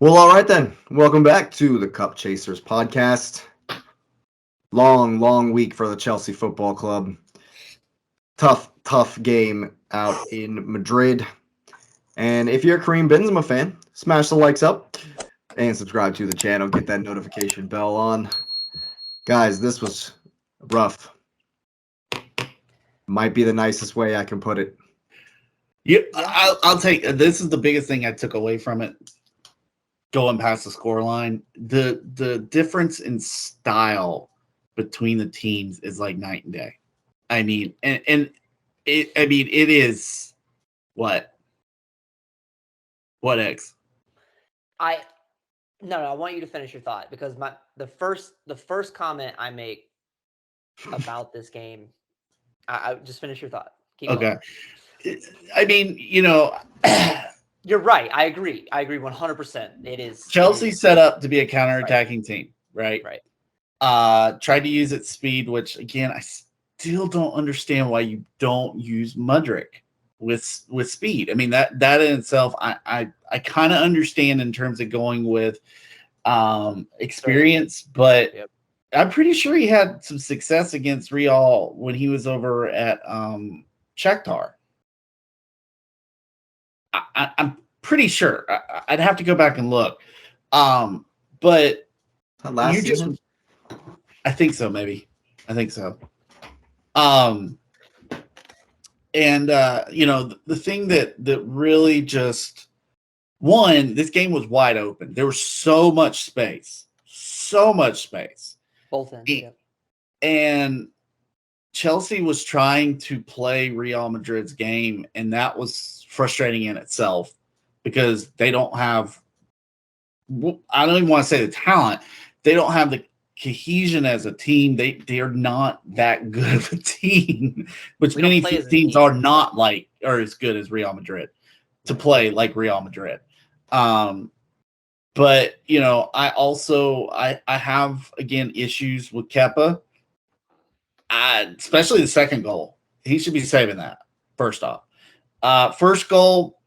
Well, all right then. Welcome back to the Cup Chasers podcast. Long week for the Chelsea Football Club. Tough game out in Madrid. And if you're a Karim Benzema fan, smash the likes up and subscribe to the channel. Get that notification bell on. Guys, this was rough. Might be the nicest way I can put it. Yeah, I'll take this is the biggest thing I took away from it. Going past the scoreline, the difference in style between the teams is like night and day. I mean, it is what X. I want you to finish your thought because the first comment I make about this game, I just finish your thought. Keep Okay. going. I mean, You're right. I agree 100%. It is Chelsea set up to be a counterattacking team, right? Right. Tried to use its speed, which again, I still don't understand why you don't use Mudryk with speed. I mean, that in itself, I kind of understand in terms of going with experience, but Yep. I'm pretty sure he had some success against Real when he was over at Shakhtar. I'm pretty sure. I'd have to go back and look. But Last season? I think so, maybe. I think so. And the thing that really just this game was wide open. There was so much space. Both ends. Yep. And Chelsea was trying to play Real Madrid's game, and that was frustrating in itself because they don't have – I don't even want to say the talent. They don't have the cohesion as a team. They are not that good of a team, which many teams are not like or as good as Real Madrid to play like Real Madrid. But, I also I have, again, issues with Kepa. Especially the second goal. He should be saving that, first off. First goal,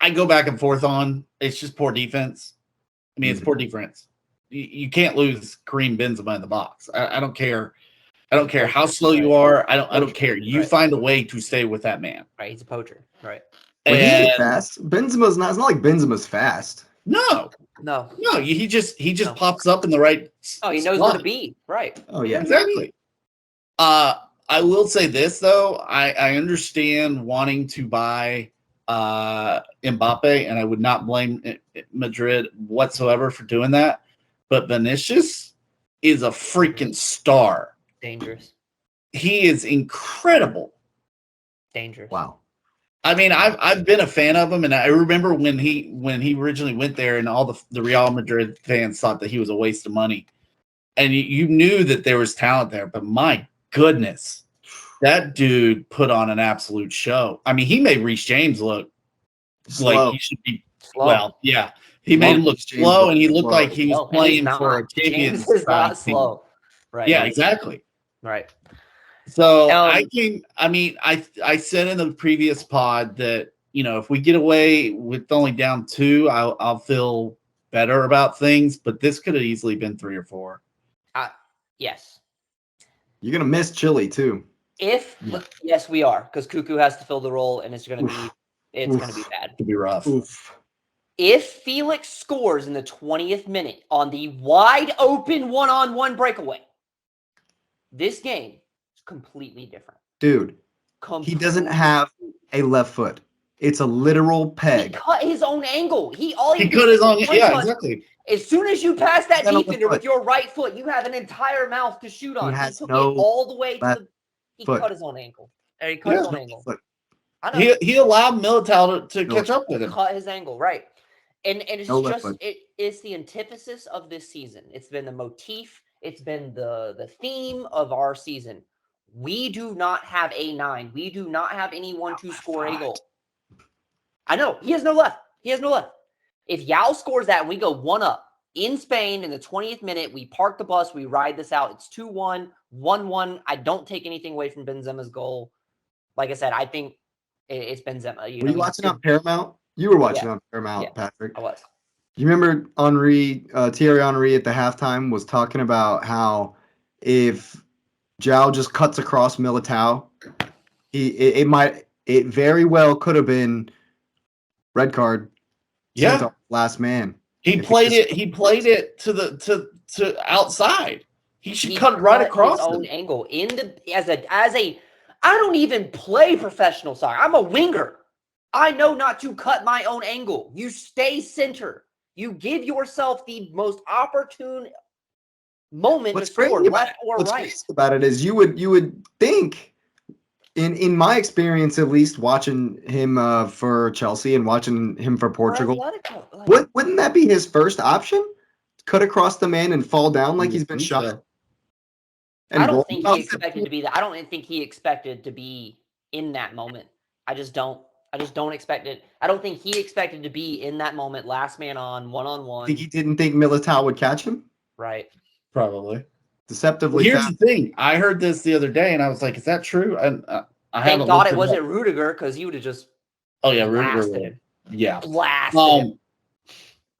I go back and forth on. It's just poor defense. I mean, it's poor defense. You can't lose Karim Benzema in the box. I don't care. I don't care how slow you are. I don't care. You find a way to stay with that man. Right, he's a poacher. Right. Well, he ain't fast. Benzema's not. It's not like Benzema's fast. No. He just pops up in the right. Oh, he knows where to be. Right. Oh yeah, exactly. I will say this though. I understand wanting to buy Mbappe, and I would not blame Madrid whatsoever for doing that. But Vinicius is a freaking star. Dangerous. He is incredible. Dangerous. Wow. I mean, I've been a fan of him, and I remember when he originally went there, and all the Real Madrid fans thought that he was a waste of money, and you knew that there was talent there. But my goodness, that dude put on an absolute show. I mean, he made Reece James look like he should be slow. Well, yeah. He made him look slow, and he looked like he was playing for a Champions James is not slow. Right. Yeah, exactly. Right. So I said in the previous pod that, if we get away with only down 2, I'll feel better about things, but this could have easily been 3 or 4. Yes. You're going to miss Chile too. Yes, we are, because Cuckoo has to fill the role, and it's going to be bad. It'll be rough. Oof. If Felix scores in the 20th minute on the wide open one-on-one breakaway, this game is completely different. Dude, he doesn't have a left foot. It's a literal peg. He cut his own angle. He cut his own. Yeah, exactly. As soon as you pass that defender with your right foot, you have an entire mouth to shoot on. He took it all the way to the. He cut his own ankle. He cut his own angle. He allowed Militao to catch up with him. Cut his angle, right? And it's it's the antithesis of this season. It's been the motif. It's been the theme of our season. We do not have a 9. We do not have anyone to score a goal. I know. He has no left. If Yao scores that and we go 1-up in Spain in the 20th minute, we park the bus, we ride this out. It's 2-1, 1-1. I don't take anything away from Benzema's goal. Like I said, I think it's Benzema. Were you watching on Paramount You were watching on Paramount, Patrick. I was. You remember Thierry Henry at the halftime was talking about how if João just cuts across Militao, it very well could have been red card. Yeah, last man. He played it to outside. He should cut right across his own angle as a. I don't even play professional soccer. I'm a winger. I know not to cut my own angle. You stay center. You give yourself the most opportune moment to score left or right. What's crazy about it is you would think, in my experience at least, watching him for Chelsea and watching him for Portugal, wouldn't that be his first option? Cut across the man and fall down like he's been shot. So. I don't think he expected to be that. I don't think he expected to be in that moment. I just don't expect it. I don't think he expected to be in that moment, last man on, one-on-one. Think he didn't think Militao would catch him? Right. Probably. Deceptively. Here's the thing. I heard this the other day, and I was like, "Is that true?" And Thank God it wasn't Rudiger, because he would have just. Oh yeah, Rudiger. Yeah, blasted him.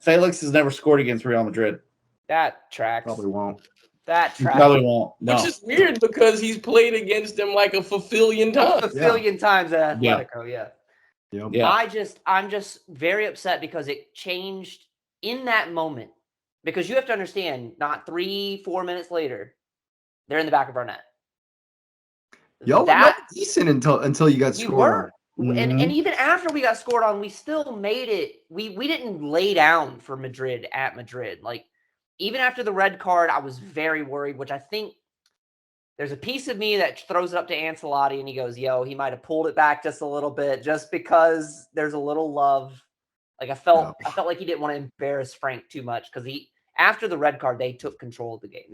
Felix has never scored against Real Madrid. That tracks. Probably won't. That tracks. Probably won't. No. Which is weird because he's played against them like a fulfillion times. Times at Atletico, yeah. Yep. Yeah. I'm just very upset because it changed in that moment. Because you have to understand, not 3-4 minutes later, they're in the back of our net. Y'all were decent until you got scored on. And even after we got scored on, we still made it. We didn't lay down for Madrid at Madrid. Like, even after the red card, I was very worried, which I think there's a piece of me that throws it up to Ancelotti and he goes, yo, he might have pulled it back just a little bit just because there's a little love. Like I felt like he didn't want to embarrass Frank too much because after the red card, they took control of the game.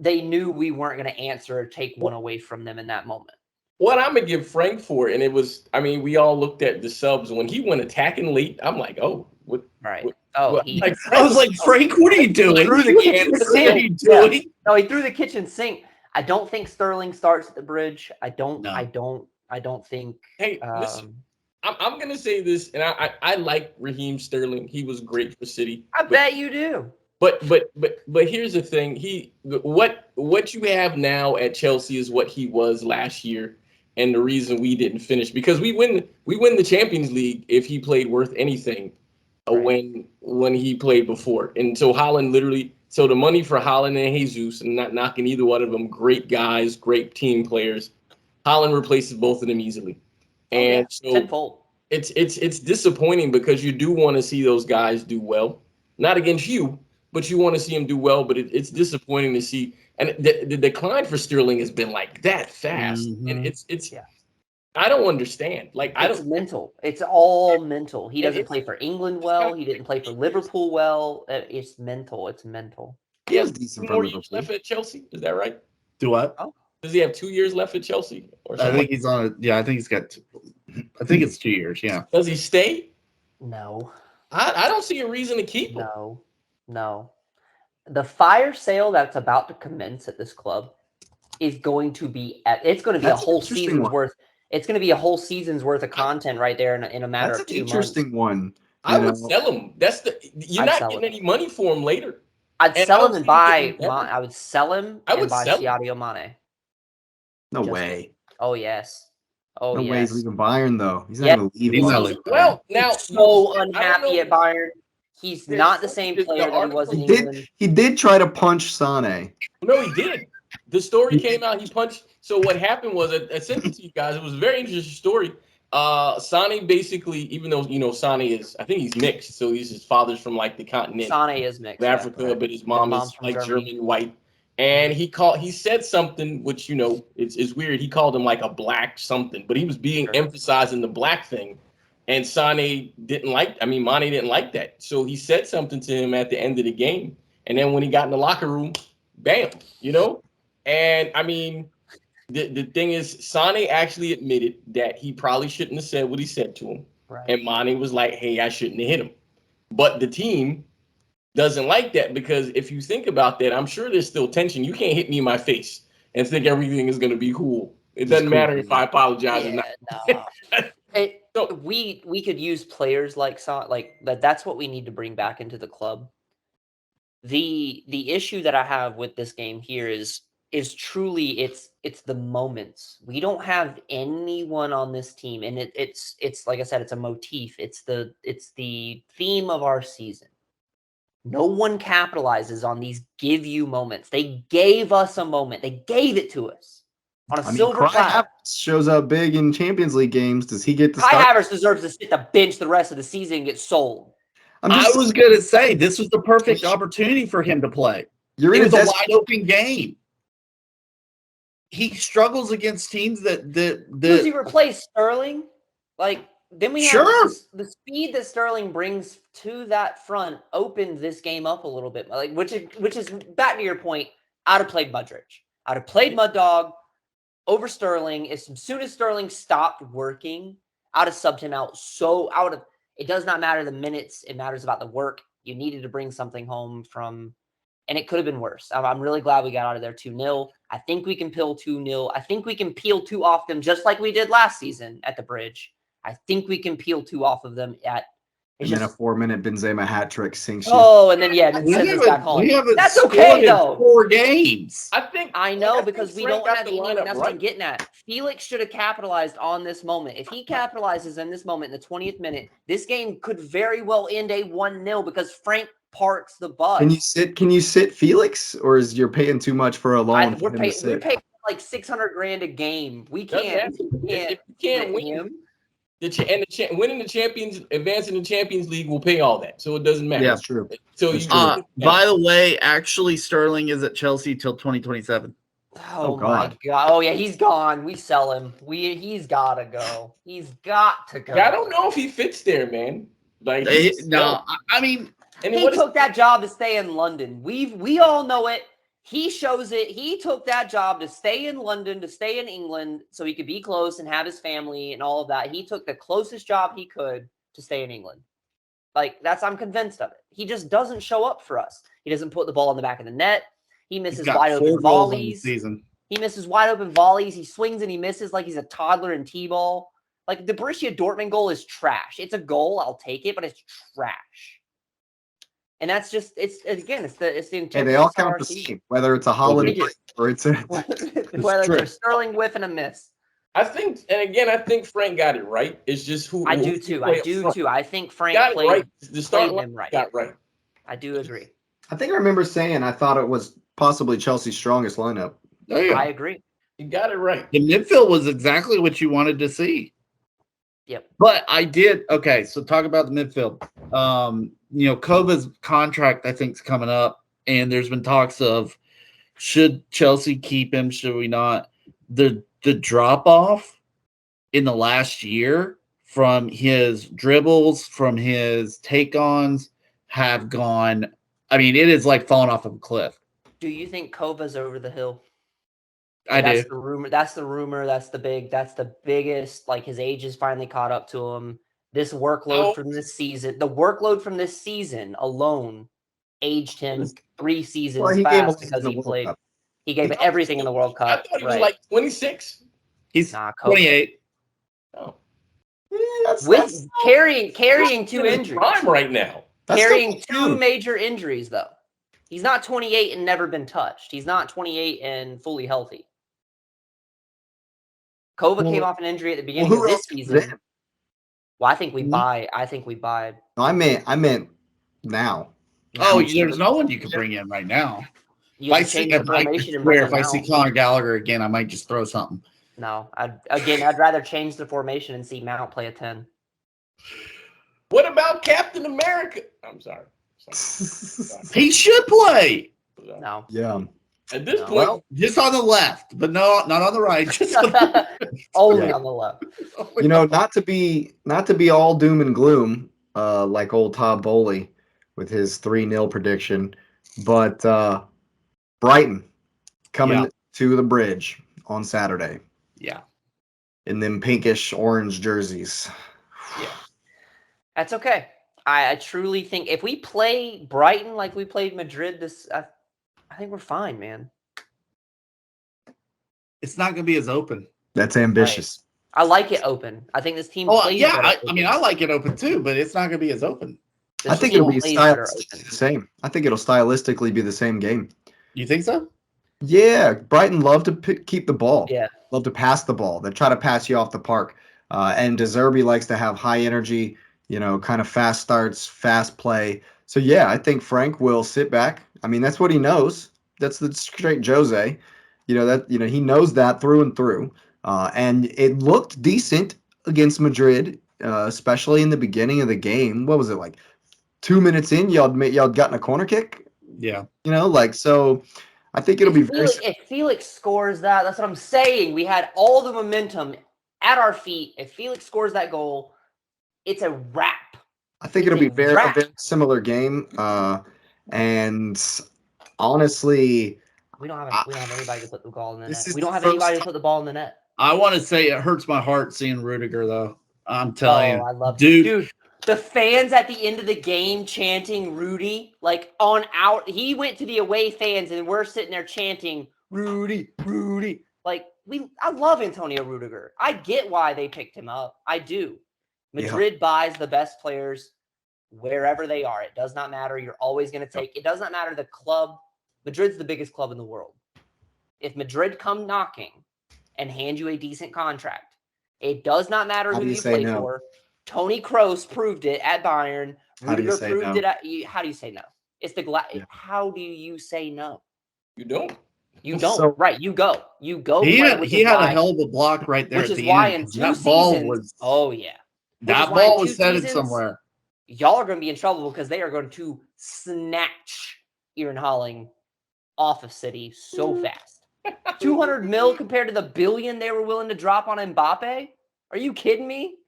They knew we weren't going to answer or take one away from them in that moment. What I'm going to give Frank for, and it was, I mean, we all looked at the subs when he went attacking late. I'm like, oh, what? Right. I was like, Frank, what are you doing? Through the kitchen sink. Yeah. No, he threw the kitchen sink. I don't think Sterling starts at the bridge. I don't think. Hey, listen, I'm going to say this, and I like Raheem Sterling. He was great for City. I bet you do. But here's the thing. What you have now at Chelsea is what he was last year, and the reason we didn't finish because we win the Champions League if he played worth anything. When he played before. And so Haaland the money for Haaland and Jesus, and not knocking either one of them, great guys, great team players. Haaland replaces both of them easily. And so tenfold. It's disappointing because you do want to see those guys do well. Not against you, but you want to see them do well, but it's disappointing to see. And the decline for Sterling has been like that fast. Mm-hmm. And it's I don't understand. It's mental. It's all mental. He doesn't play for England well. He didn't play for Liverpool well. It's mental. It's mental. He has decent more years left at Chelsea. Is that right? Do what? Oh. Does he have 2 years left at Chelsea? Or I think he's on. I think he's got. I think it's 2 years. Yeah. Does he stay? No. I don't see a reason to keep him. No. The fire sale that's about to commence at this club is going to be. It's going to be a whole season's worth. It's going to be a whole season's worth of content right there in a matter of 2 months. That's an interesting one. I would sell him. You're not getting any money for him later. I'd sell him and buy. I would sell him and buy Sadio Mane. No way. Oh yes. No way he's leaving Bayern though. He's not going to leave. Well, now he's so unhappy at Bayern. He's not the same player that he was in England. He did try to punch Sane. No, he did. The story came out. He punched. So what happened was, I sent it to you guys. It was a very interesting story. Sane basically, even though Sane is, I think he's mixed. So his father's from like the continent. Sane is mixed. Africa, but his mom is like German white. And he said something which it's weird. He called him like a black something, but he was emphasizing the black thing. And Mane didn't like that. So he said something to him at the end of the game. And then when he got in the locker room, bam, And I mean, the thing is, Sane actually admitted that he probably shouldn't have said what he said to him. Right. And Mane was like, hey, I shouldn't have hit him. But the team doesn't like that because if you think about that, I'm sure there's still tension. You can't hit me in my face and think everything is going to be cool. It doesn't matter if I apologize or not. No. So we could use players like that. That's what we need to bring back into the club. The issue that I have with this game here is truly it's the moments. We don't have anyone on this team, and it's like I said, it's a motif. It's the theme of our season. No one capitalizes on these give you moments. They gave us a moment. They gave it to us on a silver platter. Shows up big in Champions League games. Does he get to Kai start? Havertz deserves to sit the bench the rest of the season and get sold. I was going to say this was the perfect opportunity for him to play. It was a wide open game. He struggles against teams that Does he replace Sterling? Like, then we have the speed that Sterling brings to that front opened this game up a little bit. Like, which is back to your point. I'd have played Madrid. I'd have played Mud Dog over Sterling. As soon as Sterling stopped working, I'd have subbed him out. It does not matter the minutes. It matters about the work. You needed to bring something home from, and it could have been worse. I'm really glad we got out of there 2-0. I think we can peel 2-0. I think we can peel 2 off them just like we did last season at the Bridge. I think we can peel 2 off of them at. And then a 4-minute Benzema hat trick sinks you. Oh, and then send us back home. That's okay though. 4 games. I know because we don't have anyone. That's what I'm getting at. Felix should have capitalized on this moment. If he capitalizes in this moment in the 20th minute, this game could very well end a 1-0 because Frank parks the bus. Can you sit Felix, or is you're paying too much for a loan? We're paying like $600,000 a game. We can't. If you can't win him. Winning the Champions, advancing the Champions League will pay all that, so it doesn't matter. Yeah, that's true. So by the way, actually, Sterling is at Chelsea till 2027. Oh my God! Oh yeah, he's gone. We sell him. He's gotta go. He's got to go. I don't know if he fits there, man. Like I mean, he took that job to stay in London. We all know it. He shows it. He took that job to stay in London, to stay in England, so he could be close and have his family and all of that. He took the closest job he could to stay in England. Like, I'm convinced of it. He just doesn't show up for us. He doesn't put the ball in the back of the net. He misses wide open volleys. He misses wide open volleys. He swings and he misses like he's a toddler in T-ball. Like, the Borussia Dortmund goal is trash. It's a goal. I'll take it, but it's trash. And that's just it's the and they all count the same, whether it's a Holland or it's a whether it's a Sterling whiff and a miss. I think Frank got it right. It's just who I do too. I think Frank got played, right. The start played him right. Got right. I do agree. I think I remember saying I thought it was possibly Chelsea's strongest lineup. I agree. You got it right. The midfield was exactly what you wanted to see. Yep. But I did. Okay, so talk about the midfield. Kova's contract, I think, is coming up, and there's been talks of should Chelsea keep him, should we not? The drop-off in the last year from his dribbles, from his take-ons have gone – I mean, it is like falling off of a cliff. Do you think Kova's over the hill? That's the rumor. That's the biggest. Like, his age is finally caught up to him. This workload from this season, the workload from this season alone, aged him 3 seasons fast because he played. He gave everything in the World Cup. I thought he was like 26. He's 28. Oh, with carrying 2 injuries. Prime right now. Carrying 2 major injuries though. He's not 28 and never been touched. He's not 28 and fully healthy. Kova came off an injury at the beginning of this season. Well, I think we buy. No, I meant now. Oh, there's no one you can bring in right now. If I see Conor Gallagher again, I might just throw something. No, I'd rather change the formation and see Mount play a 10. What about Captain America? I'm sorry. He should play. No. Yeah. At this point, well, just on the left, but no, not on the right. Just only on the left. Not to be all doom and gloom, like old Todd Bowley with his 3-0 prediction, but Brighton coming to the Bridge on Saturday. Yeah. In them pinkish orange jerseys. Yeah. That's okay. I truly think if we play Brighton like we played Madrid, I think we're fine, man. It's not going to be as open. That's ambitious. I like it open. I think this team. Oh plays yeah, better I mean I like it open too, but it's not going to be as open. This I think team it'll be plays better stylistically open. the same. I think it'll stylistically be the same game. You think so? Yeah, Brighton love to keep the ball. Yeah. Love to pass the ball. They try to pass you off the park. And De Zerbi likes to have high energy, kind of fast starts, fast play. So yeah, I think Frank will sit back. I mean, that's what he knows. That's the straight Jose. He knows that through and through. And it looked decent against Madrid, especially in the beginning of the game. What was it like? 2 minutes in, y'all gotten a corner kick. Yeah. So. I think it'll be very. If Felix scores that, that's what I'm saying. We had all the momentum at our feet. If Felix scores that goal, it's a wrap. I think it'll be a very similar game. And honestly, we don't have anybody to put the ball in the net. We don't have first anybody to put the ball in the net. I want to say it hurts my heart seeing Rudiger though. I'm telling you, I love dude. The fans at the end of the game chanting Rudy, like on out. He went to the away fans, and we're sitting there chanting Rudy, Rudy. Like I love Antonio Rudiger. I get why they picked him up. I do. Madrid buys the best players wherever they are. It does not matter. You're always going to take. It does not matter the club. Madrid's the biggest club in the world. If Madrid come knocking and hand you a decent contract, it does not matter who you play for. Tony Kroos proved it at Bayern. Rudiger proved it at. How do you say no? It's the How do you say no? You don't. You don't. Right. You go. You go. He had a hell of a block right there. Which is why in 2 seasons. That ball was headed somewhere. Y'all are going to be in trouble because they are going to snatch Ian Holling off of City so fast. 200 mil compared to the billion they were willing to drop on Mbappe? Are you kidding me?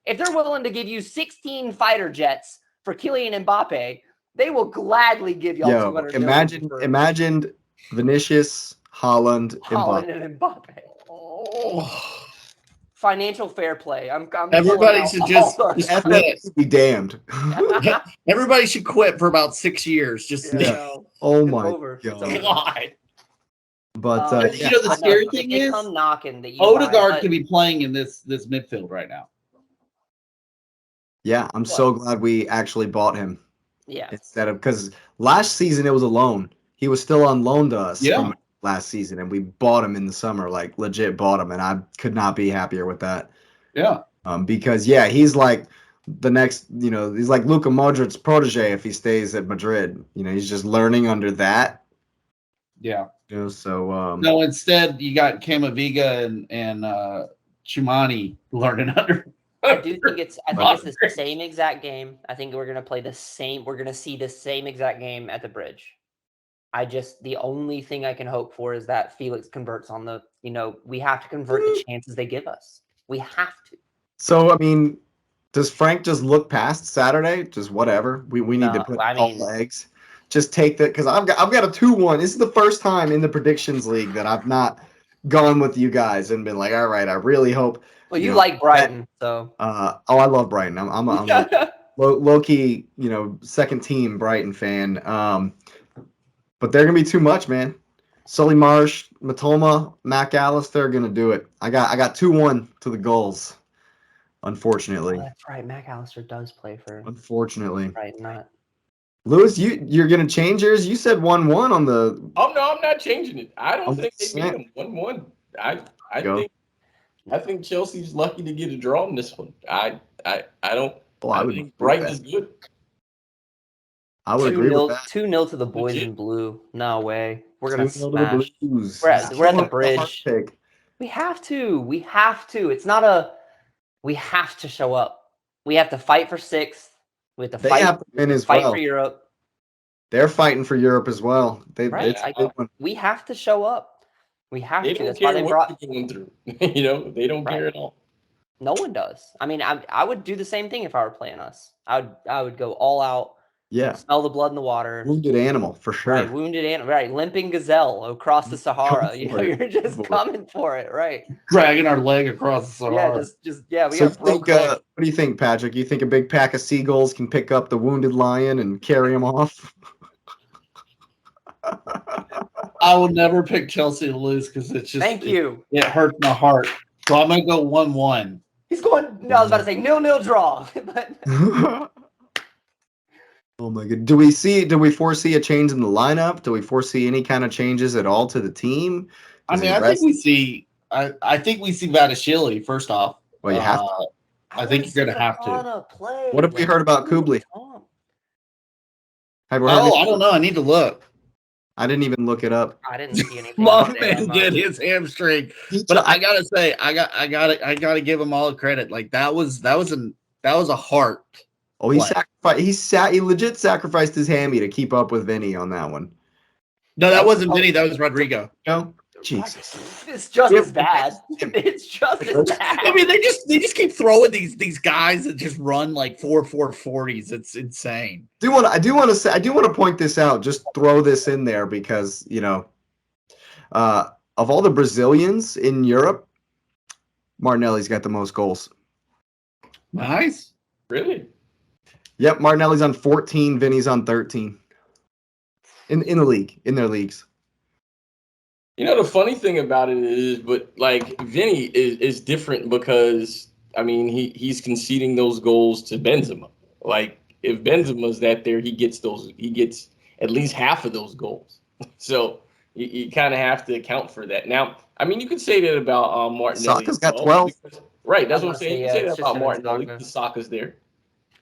If they're willing to give you 16 fighter jets for Kylian Mbappe, they will gladly give y'all 200 million. Imagine Vinicius, Haaland, and Mbappe. Oh. Financial fair play. Everybody should just quit. Be damned. Everybody should quit for about 6 years. Oh my God. But the scary thing is, come knocking that Odegaard could be playing in this midfield right now. Yeah, I'm so glad we actually bought him. Yeah. Instead of because last season it was a loan. He was still on loan to us from last season, and we bought him in the summer, like legit bought him, and I could not be happier with that. Yeah. Because he's like the next, he's like Luka Modric's protege if he stays at Madrid. He's just learning under that. Yeah. So no, instead you got Camavinga and Chumani learning under. I think it's the same exact game. I think we're gonna play the same. We're gonna see the same exact game at the Bridge. The only thing I can hope for is that Felix converts on the. We have to convert the chances they give us. We have to. So I mean, does Frank just look past Saturday? Just whatever. We need to put all the eggs. Just take that because I've got a 2-1. This is the first time in the predictions league that I've not gone with you guys and been like, all right, I really hope. Well, you like Brighton, so. I love Brighton. I'm a low key, second team Brighton fan. But they're gonna be too much, man. Sully Marsh, Matoma, Mac Allister are gonna do it. I got 2-1 to the goals. Unfortunately. Oh, that's right. Mac Allister does play for. Unfortunately. Right, not. Lewis, you're gonna change yours. You said 1-1 on the. Oh no, I'm not changing it. I don't think they beat them 1-1. I think Chelsea's lucky to get a draw in this one. I don't. I think Brighton is good. I would agree with that. 2-0 to the boys in blue. No way. We're gonna smash. We're at the Bridge. We have to. We have to. It's not a. We have to show up. We have to fight for 6th. We have to fight. Have to win as fight for Europe. They're fighting for Europe as well. We have to show up. We have to. That's why they brought you're going through. They don't care at all. No one does. I mean, I would do the same thing if I were playing us. I would go all out. Yeah. Smell the blood in the water. Wounded animal, for sure. Right, wounded animal. Right, limping gazelle across the Sahara. You're just coming for it, right? Dragging our leg across the Sahara. We got broke legs. What do you think, Patrick? You think a big pack of seagulls can pick up the wounded lion and carry him off? I will never pick Chelsea to lose because it's just. Thank you. It hurts my heart So I'm gonna go 1-1. He's going. No, I was about to say 0-0 draw. But Oh my god! Do we foresee a change in the lineup? Do we foresee any kind of changes at all to the team? I think we see. I think we see Vadashili first off. Well, you have to. I think you're gonna have to. What have we heard about Kubley? I don't know. I need to look. I didn't even look it up. I didn't see anything. My man did his hamstring, but I gotta say, I gotta give him all the credit. Like that was a heart. Oh, he legit sacrificed his hammy to keep up with Vinny on that one. No, that wasn't Vinny. That was Rodrigo. No, Jesus, it's just as bad. It's just as bad. I mean, they just keep throwing these guys that just run like 4.40s. It's insane. I do want to point this out. Just throw this in there because of all the Brazilians in Europe, Martinelli's got the most goals. Nice, really. Yep, Martinelli's on 14, Vinny's on 13. In the league, in their leagues. You know, the funny thing about it is, but like Vinny is different because I mean he's conceding those goals to Benzema. Like if Benzema's that there, he gets at least half of those goals. So you kind of have to account for that. Now, I mean, you could say that about Martinelli. Saka's got 12. Right, that's what I'm saying. You can say that about Martinelli. Saka's there.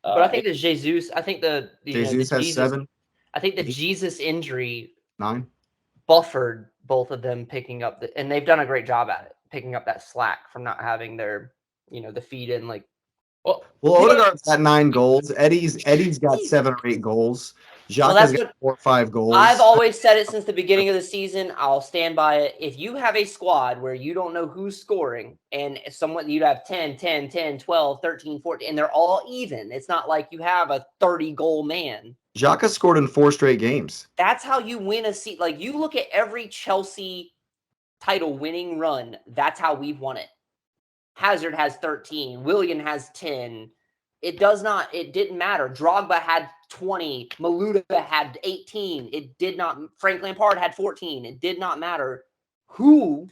But I think the Jesus. I think Jesus has 7. I think the Jesus injury 9 buffered both of them picking up and they've done a great job at it, picking up that slack from not having their, the feed in like. Well, Odegaard's got 9 goals. Eddie's got 7 or 8 goals. Xhaka's got 4 or 5 goals. I've always said it since the beginning of the season. I'll stand by it. If you have a squad where you don't know who's scoring and you'd have 10, 10, 10, 12, 13, 14, and they're all even. It's not like you have a 30-goal man. Xhaka scored in 4 straight games. That's how you win a seat. Like you look at every Chelsea title winning run. That's how we've won it. Hazard has 13. Willian has 10. It didn't matter. Drogba had 20. Maluda had 18. It did not. Frank Lampard had 14. It did not matter who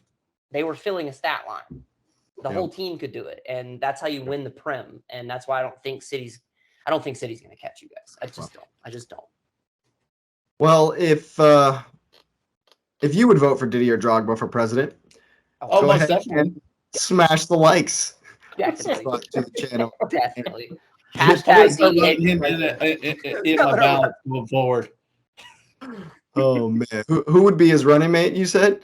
they were filling a stat line. The whole team could do it. And that's how you win the Prem. And that's why I don't think City's going to catch you guys. I just don't. Well, if you would vote for Didier Drogba for president, go ahead and smash the likes. Definitely. To the channel. Definitely. Him in my balance move forward. Oh man, who would be his running mate? You said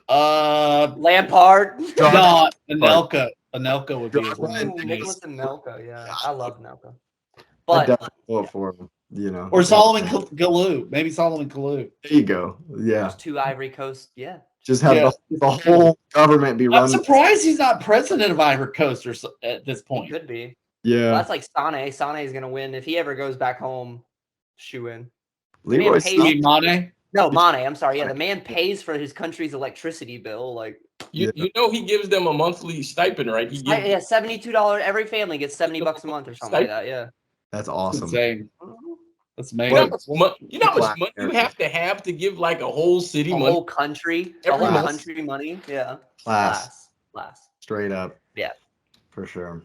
Lampard. No, Anelka. Anelka would be his running mate. Nicholas Anelka. Yeah, I love Anelka. But I'd vote for him. Or Solomon Kalou. Maybe Solomon Kalou. There you go. Yeah. There's 2 Ivory Coast. Yeah. Just have the whole government be run. I'm surprised he's not president of Ivory Coast at this point. He could be. Yeah. Well, that's like Sane. Sane is going to win. If he ever goes back home, shoe in. Leroy Mane? No, Mane. I'm sorry. Yeah, the man pays for his country's electricity bill. Like you know, he gives them a monthly stipend, right? Yeah, $72. Every family gets $70 a month or something like that. Yeah. That's awesome. That's amazing. You know how much money you have to give like a whole city money? Whole country. Country money. Yeah. Class. Straight up. Yeah. For sure.